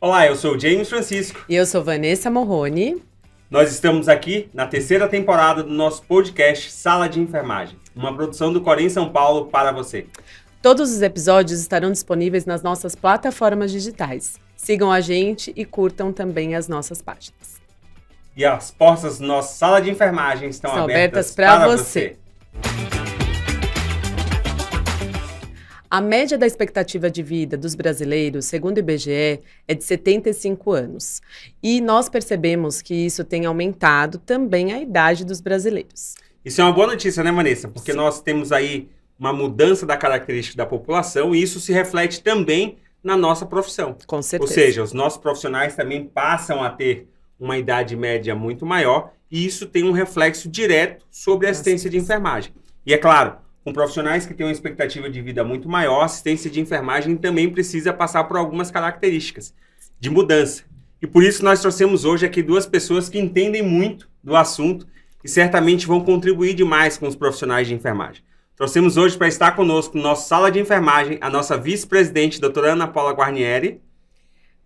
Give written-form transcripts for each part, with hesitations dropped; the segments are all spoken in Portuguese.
Olá, eu sou o James Francisco. E eu sou Vanessa Morrone. Nós estamos aqui na terceira temporada do nosso podcast Sala de Enfermagem, uma produção do Corém São Paulo para você. Todos os episódios estarão disponíveis nas nossas plataformas digitais. Sigam a gente e curtam também as nossas páginas. E as portas do nosso Sala de Enfermagem estão abertas para você. A média da expectativa de vida dos brasileiros, segundo o IBGE, é de 75 anos. E nós percebemos que isso tem aumentado também a idade dos brasileiros. Isso é uma boa notícia, né, Vanessa? Porque Sim. Nós temos aí uma mudança da característica da população e isso se reflete também na nossa profissão. Com certeza. Ou seja, os nossos profissionais também passam a ter uma idade média muito maior e isso tem um reflexo direto sobre a assistência de enfermagem. E é claro, com profissionais que têm uma expectativa de vida muito maior, a assistência de enfermagem também precisa passar por algumas características de mudança. E por isso nós trouxemos hoje aqui duas pessoas que entendem muito do assunto e certamente vão contribuir demais com os profissionais de enfermagem. Trouxemos hoje para estar conosco no nosso Sala de Enfermagem a nossa vice-presidente, doutora Ana Paula Guarnieri.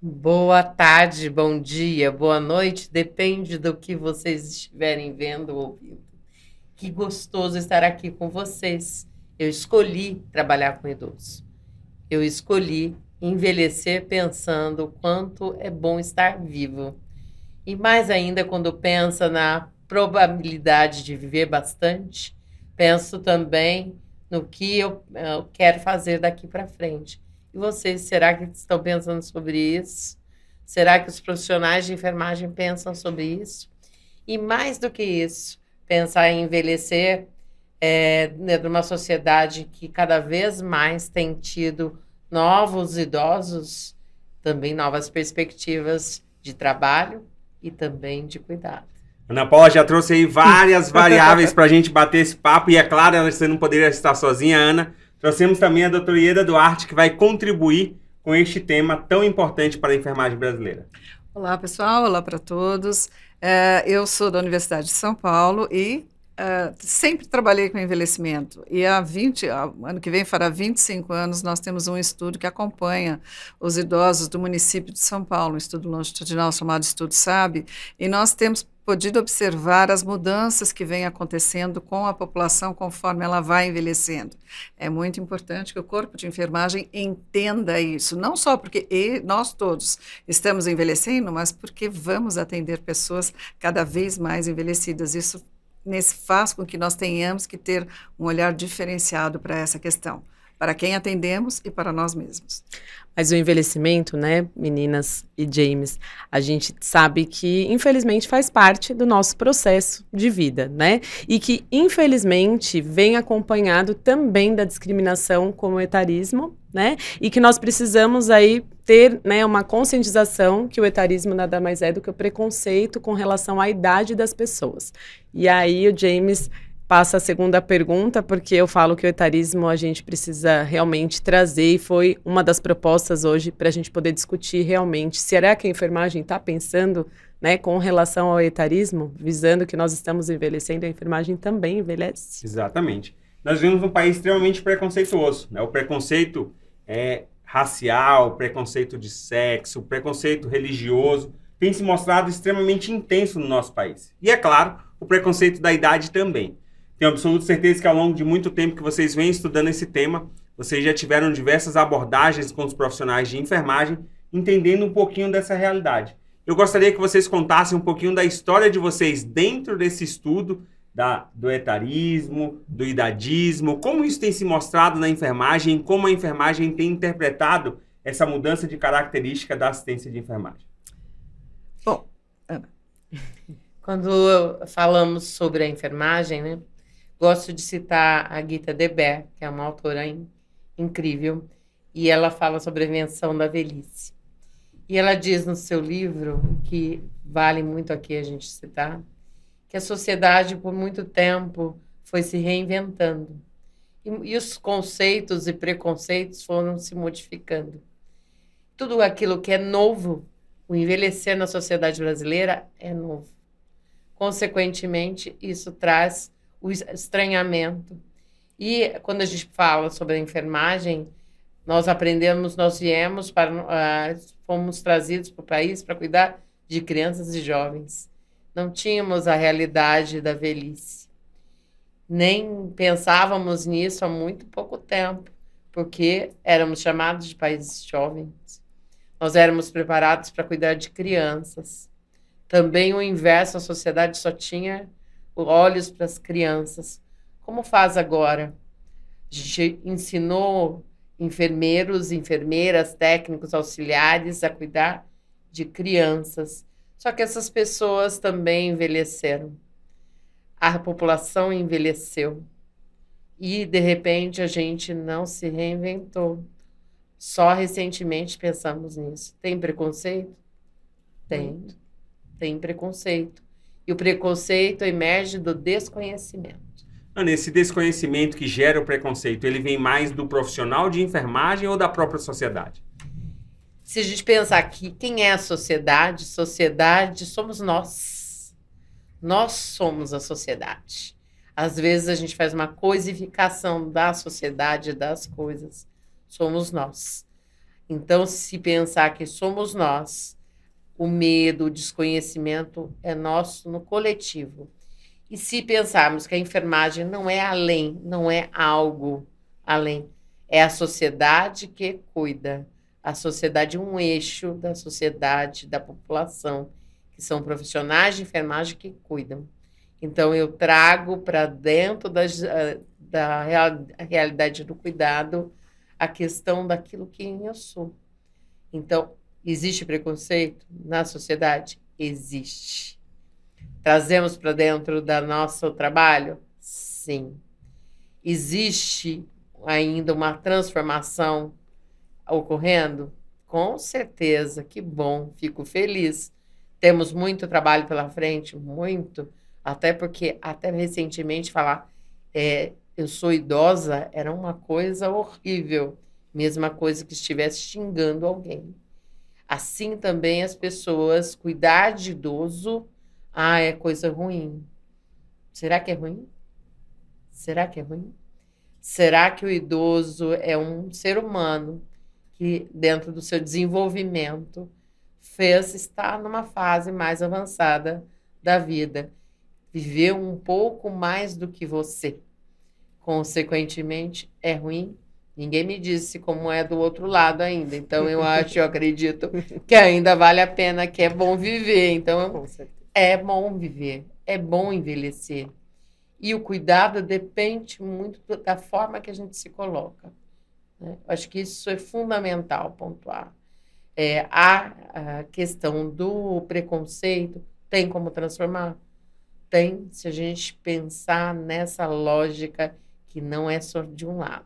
Boa tarde, bom dia, boa noite, depende do que vocês estiverem vendo ou ouvindo. Que gostoso estar aqui com vocês. Eu escolhi trabalhar com idosos. Eu escolhi envelhecer pensando o quanto é bom estar vivo. E mais ainda quando pensa na probabilidade de viver bastante, penso também no que eu quero fazer daqui para frente. E vocês, será que estão pensando sobre isso? Será que os profissionais de enfermagem pensam sobre isso? E mais do que isso, pensar em envelhecer numa sociedade que cada vez mais tem tido novos idosos, também novas perspectivas de trabalho e também de cuidado. Ana Paula já trouxe aí várias variáveis para a gente bater esse papo e é claro, você não poderia estar sozinha, Ana. Trouxemos também a doutora Ieda Duarte, que vai contribuir com este tema tão importante para a enfermagem brasileira. Olá, pessoal. Olá para todos. Eu sou da Universidade de São Paulo e sempre trabalhei com envelhecimento. E ano que vem fará 25 anos, nós temos um estudo que acompanha os idosos do município de São Paulo, um estudo longitudinal chamado Estudo SAB, e nós temos podido observar as mudanças que vêm acontecendo com a população conforme ela vai envelhecendo. É muito importante que o corpo de enfermagem entenda isso, não só porque nós todos estamos envelhecendo, mas porque vamos atender pessoas cada vez mais envelhecidas. Isso faz com que nós tenhamos que ter um olhar diferenciado para essa questão, para quem atendemos e para nós mesmos. Mas o envelhecimento, né, meninas e James, a gente sabe que, infelizmente, faz parte do nosso processo de vida, né? E que, infelizmente, vem acompanhado também da discriminação como o etarismo, né? E que nós precisamos aí ter, né, uma conscientização que o etarismo nada mais é do que o preconceito com relação à idade das pessoas. E aí o James passa a segunda pergunta, porque eu falo que o etarismo a gente precisa realmente trazer e foi uma das propostas hoje para a gente poder discutir realmente. Será que a enfermagem está pensando, né, com relação ao etarismo, visando que nós estamos envelhecendo, a enfermagem também envelhece? Exatamente. Nós vivemos num país extremamente preconceituoso, né? O preconceito racial, o preconceito de sexo, o preconceito religioso tem se mostrado extremamente intenso no nosso país. E é claro, o preconceito da idade também. Tenho absoluta certeza que ao longo de muito tempo que vocês vêm estudando esse tema, vocês já tiveram diversas abordagens com os profissionais de enfermagem, entendendo um pouquinho dessa realidade. Eu gostaria que vocês contassem um pouquinho da história de vocês dentro desse estudo do etarismo, do idadismo, como isso tem se mostrado na enfermagem, como a enfermagem tem interpretado essa mudança de característica da assistência de enfermagem. Bom, Ana. Quando falamos sobre a enfermagem, né? Gosto de citar a Gita Deber, que é uma autora incrível, e ela fala sobre a invenção da velhice. E ela diz no seu livro, que vale muito aqui a gente citar, que a sociedade, por muito tempo, foi se reinventando. E os conceitos e preconceitos foram se modificando. Tudo aquilo que é novo, o envelhecer na sociedade brasileira é novo. Consequentemente, isso traz o estranhamento. E quando a gente fala sobre a enfermagem, Nós aprendemos, nós viemos fomos trazidos para o país para cuidar de crianças e jovens. Não tínhamos a realidade da velhice. Nem pensávamos nisso há muito pouco tempo, porque éramos chamados de países jovens. Nós éramos preparados para cuidar de crianças. Também o inverso, a sociedade só tinha olhos para as crianças. Como faz agora? A gente ensinou enfermeiros, enfermeiras, técnicos, auxiliares a cuidar de crianças. Só que essas pessoas também envelheceram. A população envelheceu. E, de repente, a gente não se reinventou. Só recentemente pensamos nisso. Tem preconceito? Tem. Tem preconceito. E o preconceito emerge do desconhecimento. Ana, esse desconhecimento que gera o preconceito, ele vem mais do profissional de enfermagem ou da própria sociedade? Se a gente pensar aqui, quem é a sociedade? Sociedade somos nós. Nós somos a sociedade. Às vezes a gente faz uma coisificação da sociedade, das coisas. Somos nós. Então, se pensar que somos nós, o medo, o desconhecimento é nosso no coletivo. E se pensarmos que a enfermagem não é além, não é algo além, é a sociedade que cuida. A sociedade é um eixo da sociedade, da população, que são profissionais de enfermagem que cuidam. Então, eu trago para dentro da realidade do cuidado a questão daquilo que eu sou. Então, existe preconceito na sociedade? Existe. Trazemos para dentro do nosso trabalho? Sim. Existe ainda uma transformação ocorrendo? Com certeza, que bom, fico feliz. Temos muito trabalho pela frente, muito, até porque, até recentemente, falar eu sou idosa era uma coisa horrível, mesma coisa que estivesse xingando alguém. Assim também as pessoas, cuidar de idoso, é coisa ruim. Será que é ruim? Será que é ruim? Será que o idoso é um ser humano que, dentro do seu desenvolvimento, fez estar numa fase mais avançada da vida, viveu um pouco mais do que você? Consequentemente, é ruim? Ninguém me disse como é do outro lado ainda. Então, eu acredito que ainda vale a pena, que é bom viver. Então, é bom viver, é bom envelhecer. E o cuidado depende muito da forma que a gente se coloca, né? Acho que isso é fundamental pontuar. A questão do preconceito, tem como transformar? Tem, se a gente pensar nessa lógica que não é só de um lado.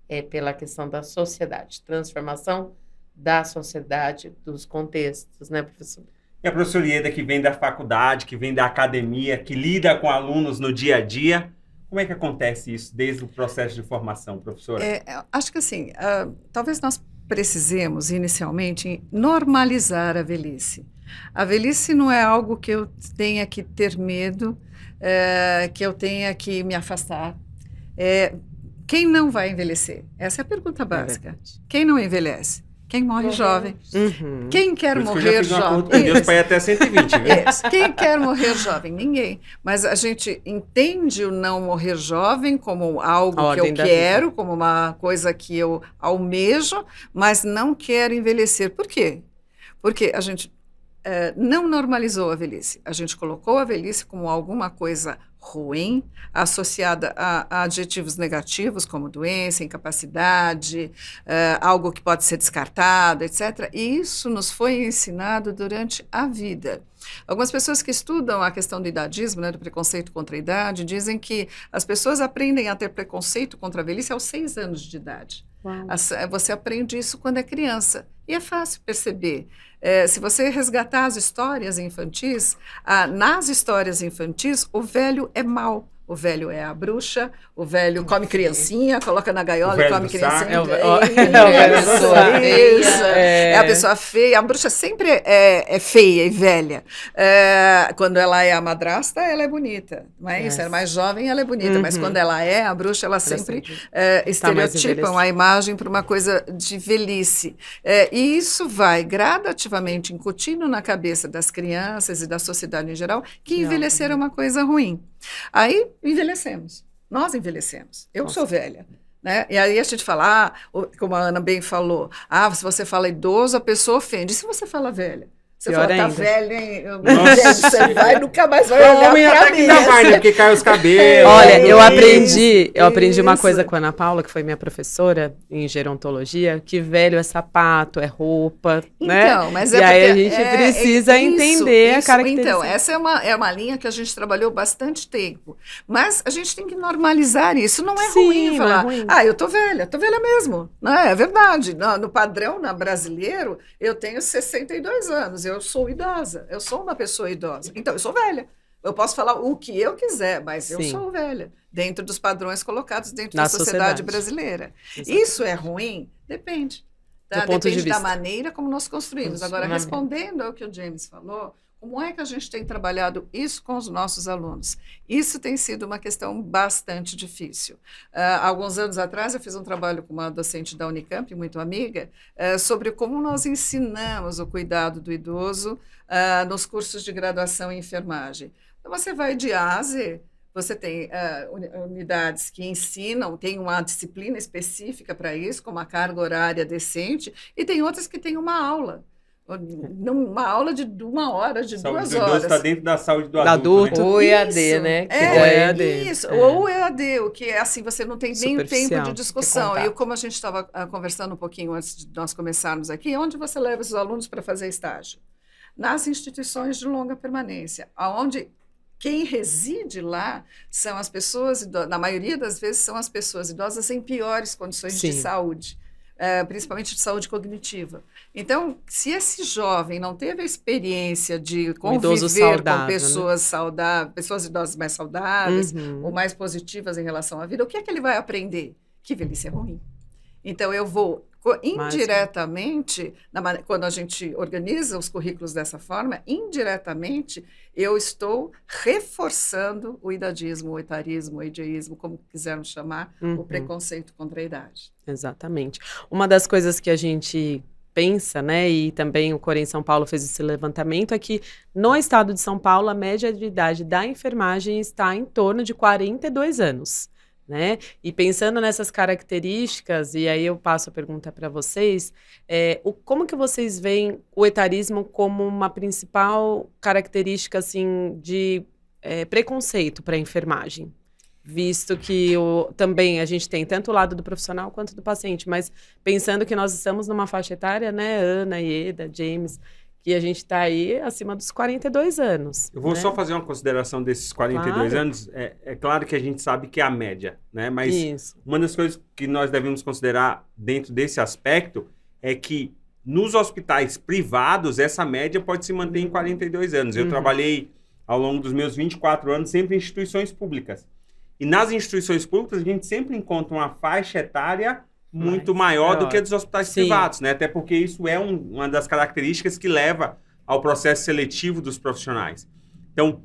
É pela questão da sociedade, transformação da sociedade, dos contextos, né, professor? E a professora Ieda, que vem da faculdade, que vem da academia, que lida com alunos no dia a dia, como é que acontece isso desde o processo de formação, professora? Acho que assim, talvez nós precisemos, inicialmente, normalizar a velhice. A velhice não é algo que eu tenha que ter medo, que eu tenha que me afastar. Quem não vai envelhecer? Essa é a pergunta básica. Quem não envelhece? Quem morre jovem? Uhum. Quem quer morrer jovem? Com Deus para ir até 120, viu? Quem quer morrer jovem? Ninguém. Mas a gente entende o não morrer jovem como algo que eu quero, como uma coisa que eu almejo, mas não quero envelhecer. Por quê? Porque a gente não normalizou a velhice. A gente colocou a velhice como alguma coisa ruim, associada a adjetivos negativos, como doença, incapacidade, algo que pode ser descartado, etc. E isso nos foi ensinado durante a vida. Algumas pessoas que estudam a questão do idadismo, né, do preconceito contra a idade, dizem que as pessoas aprendem a ter preconceito contra a velhice aos 6 anos de idade. Uau. Você aprende isso quando é criança. E é fácil perceber. Se você resgatar as histórias infantis, nas histórias infantis, o velho é mau, o velho é a bruxa, o velho come criancinha, coloca na O gaiola e velho come do saco. criancinha. É o ve- É a pessoa feia. Isso. É a pessoa feia. A bruxa sempre é feia e velha. Quando ela é a madrasta, ela é bonita. Não é isso? Yes. Ela é mais jovem, ela é bonita. Mas Uhum. quando ela é a bruxa, ela sempre mais estereotipam envelhecida. a imagem para uma coisa de velhice. E isso vai gradativamente incutindo na cabeça das crianças e da sociedade em geral que envelhecer é uma coisa ruim. Aí envelhecemos. Nós envelhecemos. Eu sou velha. Né? E aí a gente fala, como a Ana bem falou, se você fala idoso, a pessoa ofende. E se você fala velha? Você Pior fala, tá ainda. velha, hein? Nossa. Você vai, nunca mais vai O olhar homem pra até mim. que ainda vai, né? Porque cai os cabelos. Olha, eu Isso, aprendi uma isso. coisa com a Ana Paula, que foi minha professora em gerontologia, que velho é sapato, é roupa, né? Então, mas E é aí a porque gente precisa entender a característica. Então, essa é uma linha que a gente trabalhou bastante tempo. Mas a gente tem que normalizar isso. Não é Sim, ruim não é falar, ruim. eu tô velha mesmo. Não é verdade. No padrão brasileiro, eu tenho 62 anos, eu sou idosa, eu sou uma pessoa idosa. Então, eu sou velha. Eu posso falar o que eu quiser, mas eu Sim. sou velha, dentro dos padrões colocados dentro Na da sociedade sociedade. brasileira. Exatamente. Isso é ruim? Depende. Tá? Do ponto de Depende da vista. maneira como nós construímos. Agora, Funcionamento. respondendo ao que o James falou, como é que a gente tem trabalhado isso com os nossos alunos? Isso tem sido uma questão bastante difícil. Alguns anos atrás, eu fiz um trabalho com uma docente da Unicamp, muito amiga, sobre como nós ensinamos o cuidado do idoso nos cursos de graduação em enfermagem. Então, você vai de A a Z. Você tem unidades que ensinam, tem uma disciplina específica para isso, com uma carga horária decente, e tem outras que têm uma aula. Uma aula de 1 hora, de Saúde 2 do idoso horas. está dentro da saúde do Da adulto. adulto. Né? Ou EAD, Isso, né? Que Ou daí- EAD. Isso, É. ou EAD, o que é assim, você não tem nem o tempo Superficial. de discussão. De E contato. como a gente estava conversando um pouquinho antes de nós começarmos aqui, onde você leva os alunos para fazer estágio? Nas instituições de longa permanência, onde quem reside lá são as pessoas idosas, na maioria das vezes são as pessoas idosas em piores condições de Sim. saúde, principalmente de saúde cognitiva. Então, se esse jovem não teve a experiência de idoso conviver saudável, com né? pessoas saudáveis, pessoas idosas mais saudáveis, Uhum. ou mais positivas em relação à vida, o que é que ele vai aprender? Que velhice é ruim. Então, eu vou indiretamente, quando a gente organiza os currículos dessa forma, indiretamente, eu estou reforçando o idadismo, o etarismo, o ageísmo, como quisermos chamar, Uhum. o preconceito contra a idade. Exatamente. Uma das coisas que a gente pensa, né, e também o Corém São Paulo fez esse levantamento, é que no estado de São Paulo a média de idade da enfermagem está em torno de 42 anos, né? E pensando nessas características, e aí eu passo a pergunta para vocês, como que vocês veem o etarismo como uma principal característica, assim, de preconceito para a enfermagem? Visto que também a gente tem tanto o lado do profissional quanto do paciente, mas pensando que nós estamos numa faixa etária, né, Ana, Ieda, James, que a gente está aí acima dos 42 anos. Eu vou né? só fazer uma consideração desses 42 Claro. anos. É claro que a gente sabe que é a média, né? Mas Isso. uma das coisas que nós devemos considerar dentro desse aspecto é que nos hospitais privados, essa média pode se manter em 42 anos. Eu Uhum. trabalhei ao longo dos meus 24 anos sempre em instituições públicas. E nas instituições públicas, a gente sempre encontra uma faixa etária muito maior do que a dos hospitais Sim. privados, né? Até porque isso é uma das características que leva ao processo seletivo dos profissionais. Então,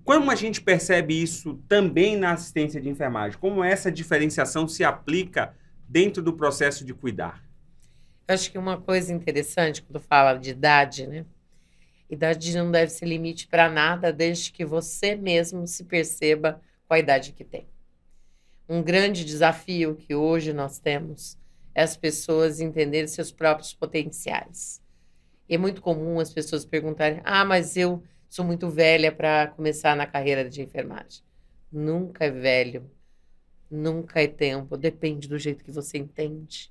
como a gente percebe isso também na assistência de enfermagem? Como essa diferenciação se aplica dentro do processo de cuidar? Eu acho que uma coisa interessante quando fala de idade, né? Idade não deve ser limite para nada, desde que você mesmo se perceba com a idade que tem. Um grande desafio que hoje nós temos é as pessoas entenderem seus próprios potenciais. E é muito comum as pessoas perguntarem: mas eu sou muito velha para começar na carreira de enfermagem. Nunca é velho, nunca é tempo, depende do jeito que você entende.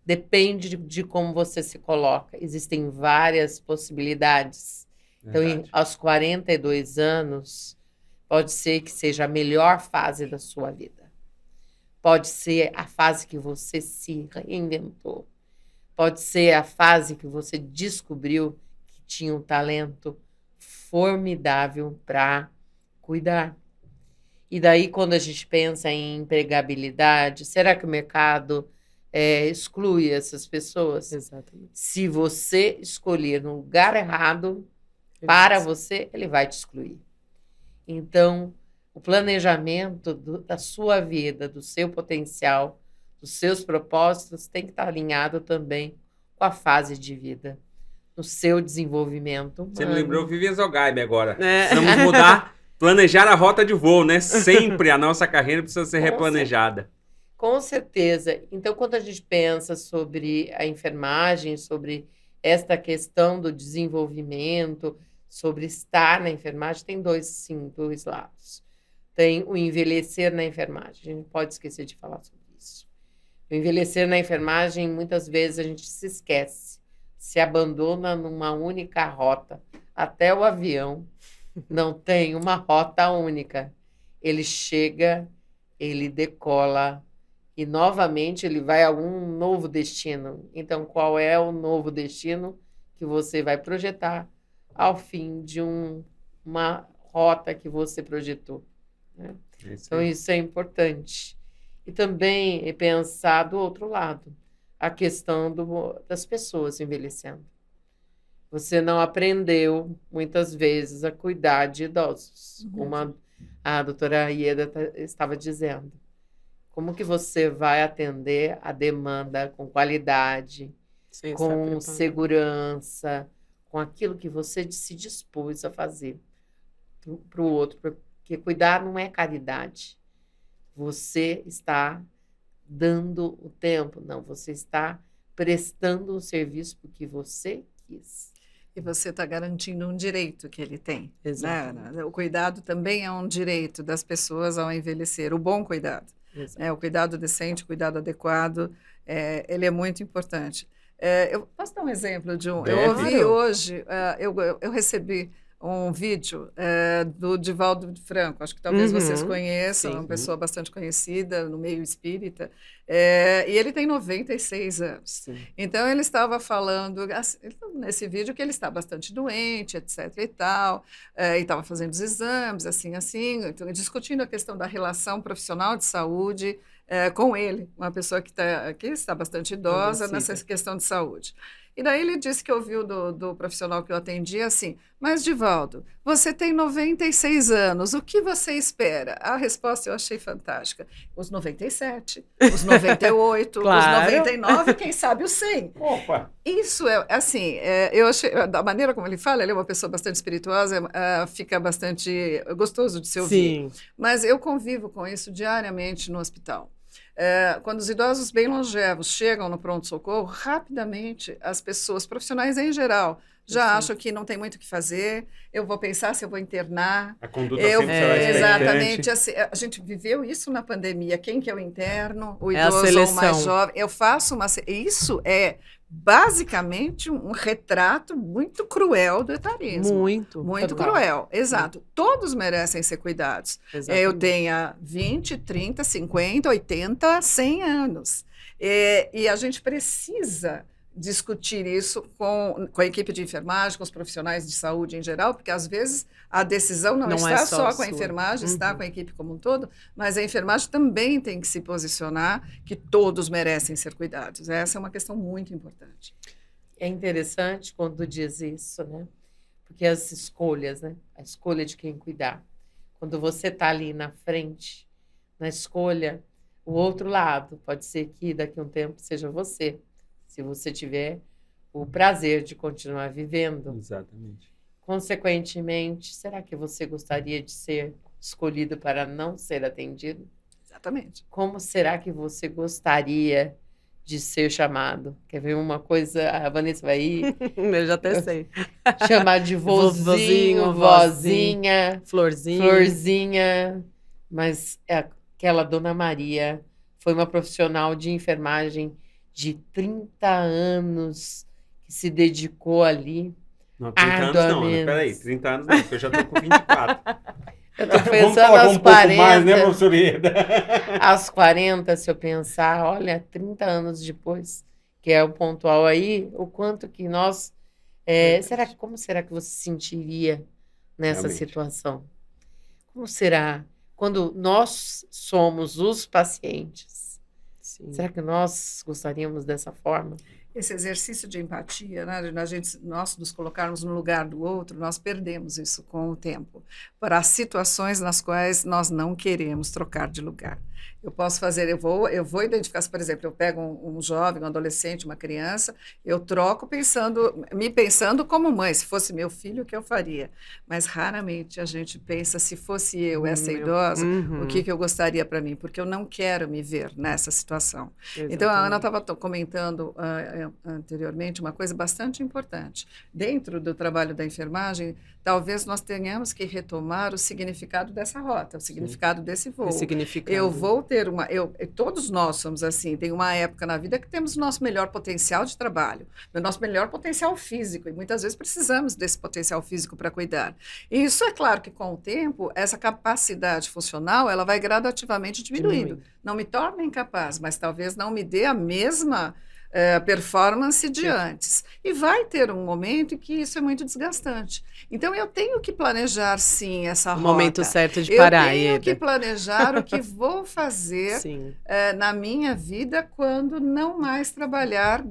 Depende de como você se coloca. Existem várias possibilidades. Então, aos 42 anos, pode ser que seja a melhor fase da sua vida. Pode ser a fase que você se reinventou. Pode ser a fase que você descobriu que tinha um talento formidável para cuidar. E daí, quando a gente pensa em empregabilidade, será que o mercado exclui essas pessoas? Exatamente. Se você escolher no lugar errado para você, ele vai te excluir. Então, o planejamento da sua vida, do seu potencial, dos seus propósitos, tem que estar alinhado também com a fase de vida, no seu desenvolvimento humano. Você me lembrou Vivian Zogaib agora. É. Precisamos mudar, planejar a rota de voo, né? Sempre a nossa carreira precisa ser Com replanejada. Com certeza. Então, quando a gente pensa sobre a enfermagem, sobre esta questão do desenvolvimento, sobre estar na enfermagem, tem dois lados. Tem o envelhecer na enfermagem. A gente não pode esquecer de falar sobre isso. O envelhecer na enfermagem, muitas vezes a gente se esquece, se abandona numa única rota. Até o avião não tem uma rota única. Ele chega, ele decola e, novamente, ele vai a um novo destino. Então, qual é o novo destino que você vai projetar ao fim de uma rota que você projetou, né? Então, isso é importante. E também é pensar do outro lado, a questão das pessoas envelhecendo. Você não aprendeu, muitas vezes, a cuidar de idosos, como a doutora Ieda estava dizendo. Como que você vai atender a demanda com qualidade, com segurança, com aquilo que você se dispôs a fazer para o outro? Porque cuidar não é caridade. Você está dando o tempo, não, você está prestando um serviço porque você quis. E você está garantindo um direito que ele tem. Exatamente. Né? O cuidado também é um direito das pessoas ao envelhecer, o bom cuidado. O cuidado decente, o cuidado adequado, ele é muito importante. Eu posso dar um exemplo de um... Eu ouvi hoje, eu recebi um vídeo do Divaldo Franco, acho que talvez vocês conheçam, uma pessoa bastante conhecida no meio espírita, e ele tem 96 anos. Sim. Então, ele estava falando nesse vídeo que ele está bastante doente, etc. e tal, e estava fazendo os exames, assim, então, discutindo a questão da relação profissional de saúde com ele, uma pessoa que está bastante idosa nessa questão de saúde. E daí ele disse que ouviu do profissional que eu atendi assim, mas Divaldo, você tem 96 anos, o que você espera? A resposta eu achei fantástica. Os 97, os 98, Claro. Os 99, quem sabe os 100. Opa! Isso é, assim, eu achei, da maneira como ele fala, ele é uma pessoa bastante espirituosa, fica bastante gostoso de se ouvir. Sim. Mas eu convivo com isso diariamente no hospital. Quando os idosos bem longevos chegam no pronto-socorro, rapidamente as pessoas, profissionais em geral, já acham que não tem muito o que fazer, eu vou pensar se eu vou internar. A conduta sempre será expectante. Exatamente. Assim, a gente viveu isso na pandemia. Quem que é o interno, o É a idoso ou o seleção. mais jovem? Eu faço isso é basicamente um retrato muito cruel do etarismo. Muito. Muito Total. cruel, exato. Todos merecem ser cuidados. Exatamente. Eu tenha 20, 30, 50, 80, 100 anos. E a gente precisa discutir isso com a equipe de enfermagem, com os profissionais de saúde em geral, porque às vezes a decisão não Não está é só com a sua. enfermagem, está com a equipe como um todo, mas a enfermagem também tem que se posicionar que todos merecem ser cuidados. Essa é uma questão muito importante. É interessante quando diz isso, né? Porque as escolhas, né? A escolha de quem cuidar. Quando você está ali na frente, na escolha, o outro lado, pode ser que daqui a um tempo seja você, se você tiver o prazer de continuar vivendo. Exatamente. Consequentemente, será que você gostaria de ser escolhido para não ser atendido? Exatamente. Como será que você gostaria de ser chamado? Quer ver uma coisa? A Vanessa vai ir Eu já até sei. chamar de vozinho, Vozinho, vozinha, Florzinha. florzinha. Mas aquela Dona Maria foi uma profissional de enfermagem de 30 anos que se dedicou ali. Não, 30 anos não, né? Arduamente. Peraí, 30 anos não, porque eu já tô com 24. Eu tô Vamos pensando colocar aos um pouco mais, né, 40. professor Ieda? Aos 40, se eu pensar, olha, 30 anos depois, que é o pontual aí, o quanto que nós... como será que você se sentiria nessa Realmente. situação? Como será? quando nós somos os pacientes, Sim. será que nós gostaríamos dessa forma? Esse exercício de empatia, né, nós nos colocarmos no lugar do outro, nós perdemos isso com o tempo, para as situações nas quais nós não queremos trocar de lugar. Eu posso fazer, eu vou identificar, se, por exemplo, eu pego um jovem, um adolescente, uma criança, eu troco me pensando como mãe, se fosse meu filho, o que eu faria? Mas raramente a gente pensa, se fosse eu, essa idosa, o que eu gostaria para mim? Porque eu não quero me ver nessa situação. Exatamente. Então, a Ana estava comentando anteriormente uma coisa bastante importante. Dentro do trabalho da enfermagem, talvez nós tenhamos que retomar o significado dessa rota, o significado desse voo. Eu vou ter todos nós somos assim, tem uma época na vida que temos o nosso melhor potencial de trabalho, o nosso melhor potencial físico, e muitas vezes precisamos desse potencial físico para cuidar. E isso é claro que com o tempo, essa capacidade funcional, ela vai gradativamente diminuindo. Não me torna incapaz, mas talvez não me dê a mesma performance de antes. E vai ter um momento em que isso é muito desgastante. Então, eu tenho que planejar, sim, essa rota. O momento certo de parar. Eu tenho que planejar o que vou fazer na minha vida quando não mais trabalhar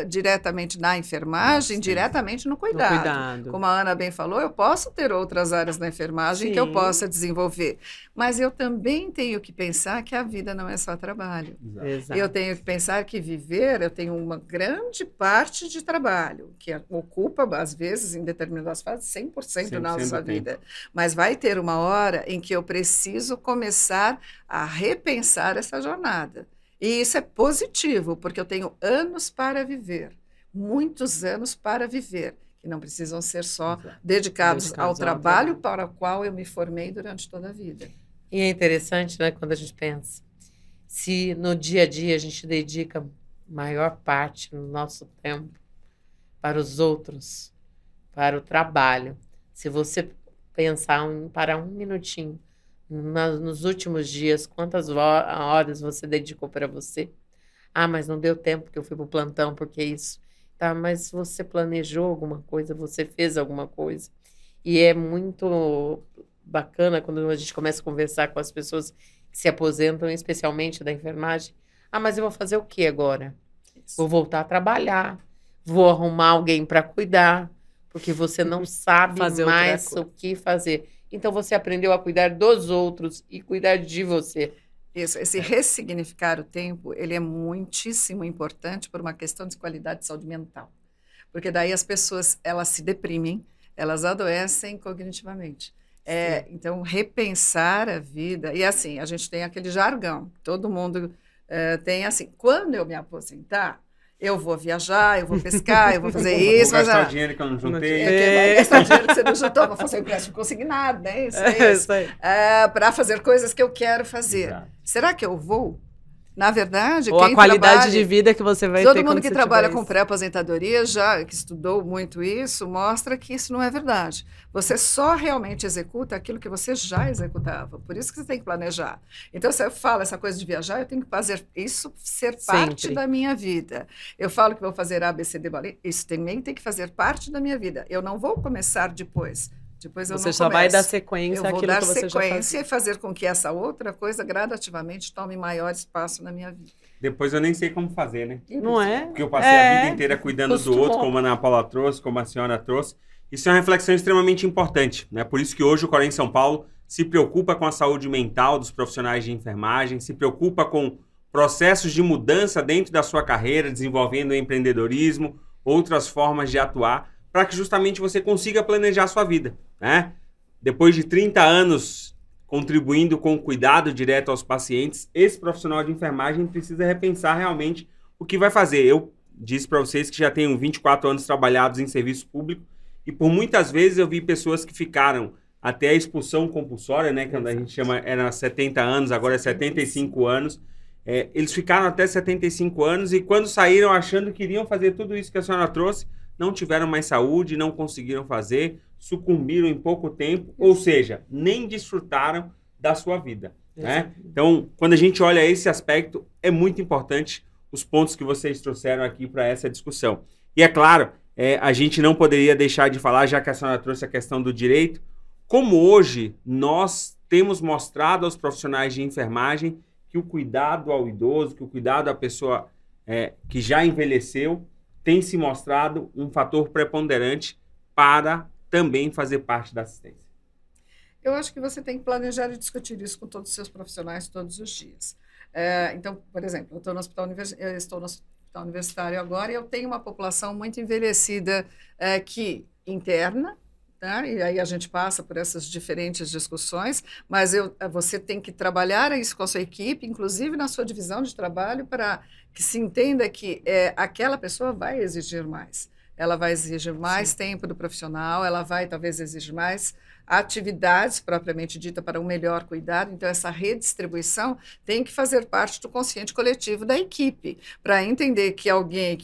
diretamente na enfermagem, diretamente no cuidado. Como a Ana bem falou, eu posso ter outras áreas da enfermagem que eu possa desenvolver. Mas eu também tenho que pensar que a vida não é só trabalho. Exato. Eu tenho que pensar que eu tenho uma grande parte de trabalho, que ocupa, às vezes, em determinadas fases, 100% da nossa vida. Mas vai ter uma hora em que eu preciso começar a repensar essa jornada. E isso é positivo, porque eu tenho anos para viver, muitos anos para viver, que não precisam ser só dedicados ao trabalho para o qual eu me formei durante toda a vida. E é interessante, né, quando a gente pensa, se no dia a dia a gente dedica maior parte do nosso tempo para os outros, para o trabalho. Se você pensar para um minutinho, nos últimos dias, quantas horas você dedicou para você? Ah, mas não deu tempo porque eu fui para o plantão, porque isso. Tá, mas você planejou alguma coisa, você fez alguma coisa. E é muito bacana quando a gente começa a conversar com as pessoas que se aposentam, especialmente da enfermagem. Ah, mas eu vou fazer o que agora? Vou voltar a trabalhar, vou arrumar alguém para cuidar, porque você não sabe mais o que fazer. Então, você aprendeu a cuidar dos outros e cuidar de você. Isso, esse ressignificar o tempo, ele é muitíssimo importante por uma questão de qualidade de saúde mental. Porque daí as pessoas, elas se deprimem, elas adoecem cognitivamente. Então, repensar a vida. E assim, a gente tem aquele jargão, todo mundo tem assim, quando eu me aposentar, eu vou viajar, eu vou pescar, eu vou fazer isso. Vou gastar o dinheiro que eu não juntei. Vai gastar o dinheiro que você não juntou, vou fazer o empréstimo consignado, né? Isso. Para fazer coisas que eu quero fazer. Exato. Será que eu vou? Na verdade, ou a qualidade de vida que você vai ter. Todo mundo que trabalha com pré-aposentadoria, que estudou muito isso, mostra que isso não é verdade. Você só realmente executa aquilo que você já executava. Por isso que você tem que planejar. Então, se eu falo essa coisa de viajar, eu tenho que fazer isso ser parte da minha vida. Eu falo que vou fazer ABCD, isso também tem que fazer parte da minha vida. Eu não vou começar depois. Depois você só vai dar sequência àquilo que você já faz. Eu vou dar sequência e fazer com que essa outra coisa gradativamente tome maior espaço na minha vida. Depois eu nem sei como fazer, né? Não é? Porque eu passei a vida inteira cuidando do outro, como a Ana Paula trouxe, como a senhora trouxe. Isso é uma reflexão extremamente importante, né? Por isso que hoje o Corém São Paulo se preocupa com a saúde mental dos profissionais de enfermagem, se preocupa com processos de mudança dentro da sua carreira, desenvolvendo empreendedorismo, outras formas de atuar, para que justamente você consiga planejar a sua vida, né? Depois de 30 anos contribuindo com o cuidado direto aos pacientes, esse profissional de enfermagem precisa repensar realmente o que vai fazer. Eu disse para vocês que já tenho 24 anos trabalhados em serviço público e por muitas vezes eu vi pessoas que ficaram até a expulsão compulsória, né, que a gente chama, era 70 anos, agora é 75 anos. Eles ficaram até 75 anos e quando saíram achando que iriam fazer tudo isso que a senhora trouxe, não tiveram mais saúde, não conseguiram fazer, sucumbiram em pouco tempo, ou seja, nem desfrutaram da sua vida, né? Então, quando a gente olha esse aspecto, é muito importante os pontos que vocês trouxeram aqui para essa discussão. E é claro, a gente não poderia deixar de falar, já que a senhora trouxe a questão do direito, como hoje nós temos mostrado aos profissionais de enfermagem que o cuidado ao idoso, que o cuidado à pessoa que já envelheceu, tem se mostrado um fator preponderante para também fazer parte da assistência. Eu acho que você tem que planejar e discutir isso com todos os seus profissionais todos os dias. Então, por exemplo, eu estou no hospital universitário agora e eu tenho uma população muito envelhecida interna, tá? E aí a gente passa por essas diferentes discussões, mas você tem que trabalhar isso com a sua equipe, inclusive na sua divisão de trabalho, para que se entenda que aquela pessoa vai exigir mais. Ela vai exigir mais tempo do profissional, ela vai talvez exigir mais atividades propriamente dita para um melhor cuidado. Então, essa redistribuição tem que fazer parte do consciente coletivo da equipe, para entender que alguém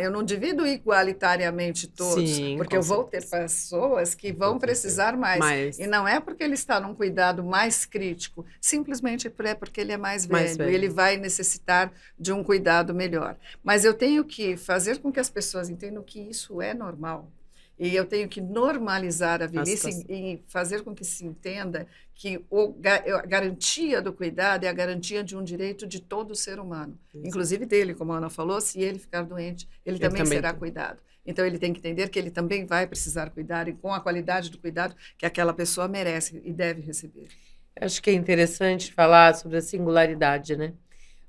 eu não divido igualitariamente todos, Sim, porque eu vou ter pessoas que vão precisar mais. E não é porque ele está num cuidado mais crítico, simplesmente porque ele é mais velho. E ele vai necessitar de um cuidado melhor. Mas eu tenho que fazer com que as pessoas entendam que isso é normal. E eu tenho que normalizar a velhice e fazer com que se entenda que a garantia do cuidado é a garantia de um direito de todo ser humano, inclusive dele, como a Ana falou, se ele ficar doente, ele também será cuidado. Então, ele tem que entender que ele também vai precisar cuidar e com a qualidade do cuidado que aquela pessoa merece e deve receber. Acho que é interessante falar sobre a singularidade, né?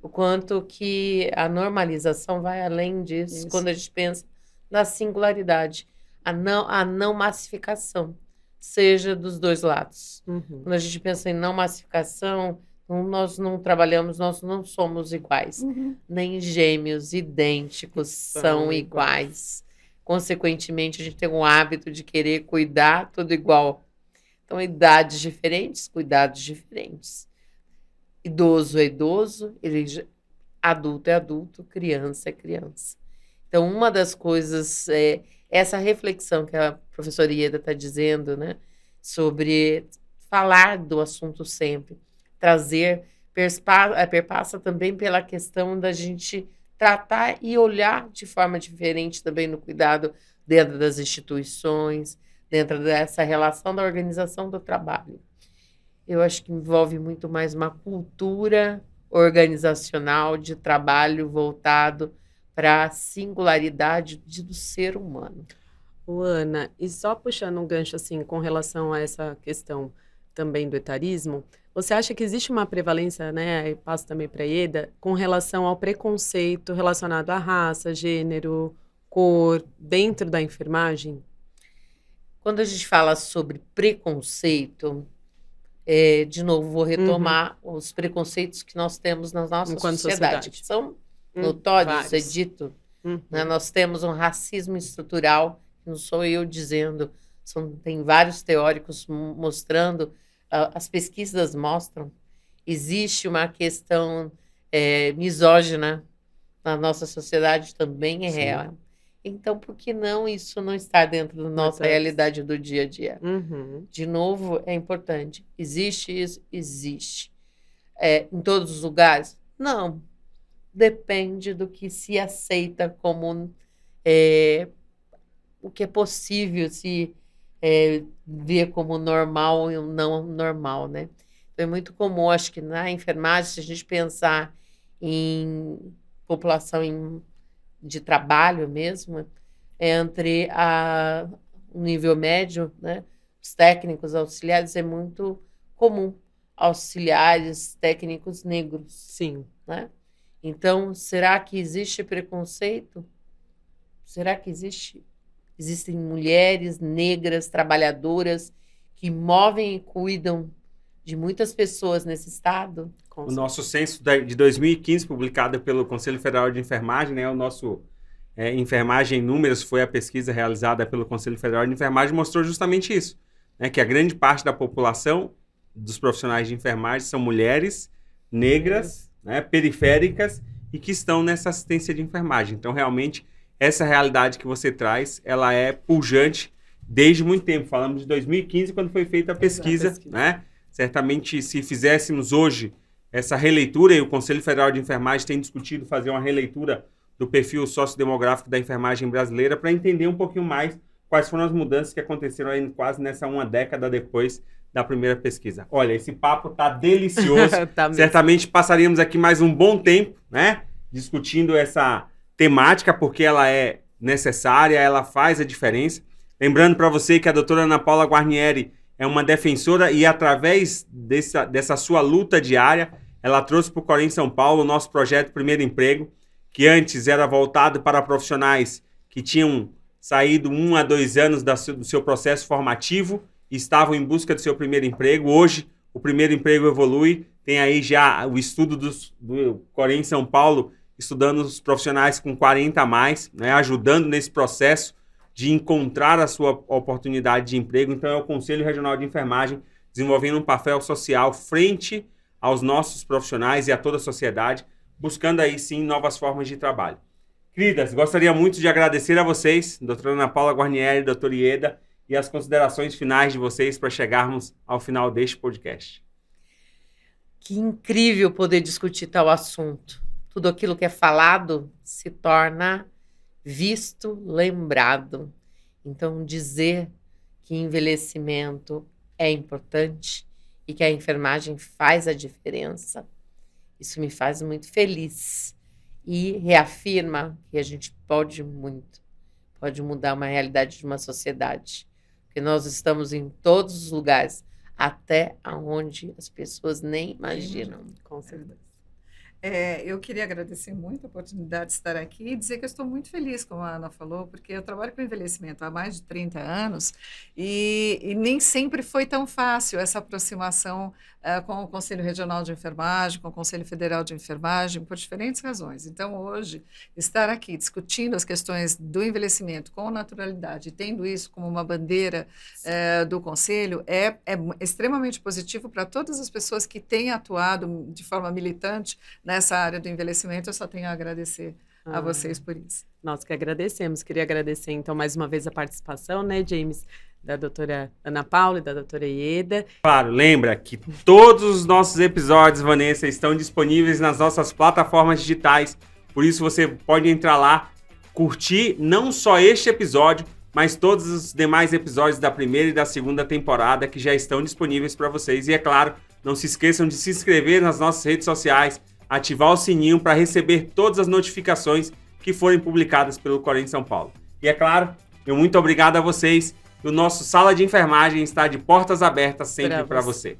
O quanto que a normalização vai além disso, quando a gente pensa na singularidade. A não massificação, seja dos dois lados. Quando a gente pensa em não massificação, nós não trabalhamos, nós não somos iguais. Nem gêmeos idênticos são iguais. Consequentemente, a gente tem um hábito de querer cuidar tudo igual. Então, idades diferentes, cuidados diferentes. Idoso é idoso, adulto é adulto, criança é criança. Então, uma das coisas essa reflexão que a professora Ieda está dizendo, né, sobre falar do assunto sempre, trazer, perpassa também pela questão da gente tratar e olhar de forma diferente também no cuidado dentro das instituições, dentro dessa relação da organização do trabalho. Eu acho que envolve muito mais uma cultura organizacional de trabalho voltado para a singularidade do ser humano. Ana, e só puxando um gancho assim com relação a essa questão também do etarismo, você acha que existe uma prevalência, né, e passo também para a Ieda, com relação ao preconceito relacionado à raça, gênero, cor, dentro da enfermagem? Quando a gente fala sobre preconceito, de novo, vou retomar os preconceitos que nós temos na nossa sociedade, que são notórios, é dito. Né? Nós temos um racismo estrutural, não sou eu dizendo, tem vários teóricos mostrando, as pesquisas mostram, existe uma questão misógina na nossa sociedade, também é real. Então, por que não isso não está dentro da nossa realidade do dia a dia? De novo, é importante. Existe isso? Existe. Em todos os lugares? Não. Depende do que se aceita como o que é possível se ver como normal ou não normal, né? Então, é muito comum, acho que na enfermagem, se a gente pensar em população de trabalho mesmo, entre o nível médio, né? Os técnicos auxiliares, é muito comum auxiliares técnicos negros. Sim. Né? Então, será que existe preconceito? Será que existem mulheres negras, trabalhadoras, que movem e cuidam de muitas pessoas nesse estado? O nosso censo de 2015, publicado pelo Conselho Federal de Enfermagem, né, o nosso Enfermagem em Números, foi a pesquisa realizada pelo Conselho Federal de Enfermagem, mostrou justamente isso, né, que a grande parte da população dos profissionais de enfermagem são mulheres negras, né, periféricas e que estão nessa assistência de enfermagem. Então, realmente, essa realidade que você traz, ela é pujante desde muito tempo. Falamos de 2015, quando foi feita a pesquisa, né? Certamente, se fizéssemos hoje essa releitura, e o Conselho Federal de Enfermagem tem discutido fazer uma releitura do perfil sociodemográfico da enfermagem brasileira para entender um pouquinho mais quais foram as mudanças que aconteceram aí quase nessa uma década depois da primeira pesquisa. Olha, esse papo tá delicioso. Tá mesmo. Certamente passaríamos aqui mais um bom tempo, né? Discutindo essa temática, porque ela é necessária, ela faz a diferença. Lembrando para você que a doutora Ana Paula Guarnieri é uma defensora e através dessa sua luta diária, ela trouxe para o Corém São Paulo o nosso projeto Primeiro Emprego, que antes era voltado para profissionais que tinham saído 1 a 2 anos do seu processo formativo e estavam em busca do seu primeiro emprego. Hoje, o primeiro emprego evolui, tem aí já o estudo do Corém São Paulo, estudando os profissionais com 40 a mais, né, ajudando nesse processo de encontrar a sua oportunidade de emprego. Então, é o Conselho Regional de Enfermagem desenvolvendo um papel social frente aos nossos profissionais e a toda a sociedade, buscando aí sim novas formas de trabalho. Queridas, gostaria muito de agradecer a vocês, doutora Ana Paula Guarnieri, doutora Ieda, e as considerações finais de vocês para chegarmos ao final deste podcast. Que incrível poder discutir tal assunto. Tudo aquilo que é falado se torna visto, lembrado. Então, dizer que envelhecimento é importante e que a enfermagem faz a diferença, isso me faz muito feliz e reafirma que a gente pode mudar uma realidade de uma sociedade, porque nós estamos em todos os lugares, até onde as pessoas nem imaginam. Com certeza. Eu queria agradecer muito a oportunidade de estar aqui e dizer que eu estou muito feliz, como a Ana falou, porque eu trabalho com envelhecimento há mais de 30 anos e nem sempre foi tão fácil essa aproximação com o Conselho Regional de Enfermagem, com o Conselho Federal de Enfermagem, por diferentes razões. Então, hoje, estar aqui discutindo as questões do envelhecimento com naturalidade, tendo isso como uma bandeira do Conselho, é extremamente positivo para todas as pessoas que têm atuado de forma militante nessa área do envelhecimento. Eu só tenho a agradecer a vocês por isso. Nós que agradecemos. Queria agradecer, então, mais uma vez a participação, né, James, da doutora Ana Paula e da doutora Ieda. Claro, lembra que todos os nossos episódios, Vanessa, estão disponíveis nas nossas plataformas digitais. Por isso você pode entrar lá, curtir não só este episódio, mas todos os demais episódios da primeira e da segunda temporada que já estão disponíveis para vocês. E é claro, não se esqueçam de se inscrever nas nossas redes sociais, ativar o sininho para receber todas as notificações que forem publicadas pelo Corém São Paulo. E é claro, eu muito obrigado a vocês. O nosso Sala de Enfermagem está de portas abertas sempre para você.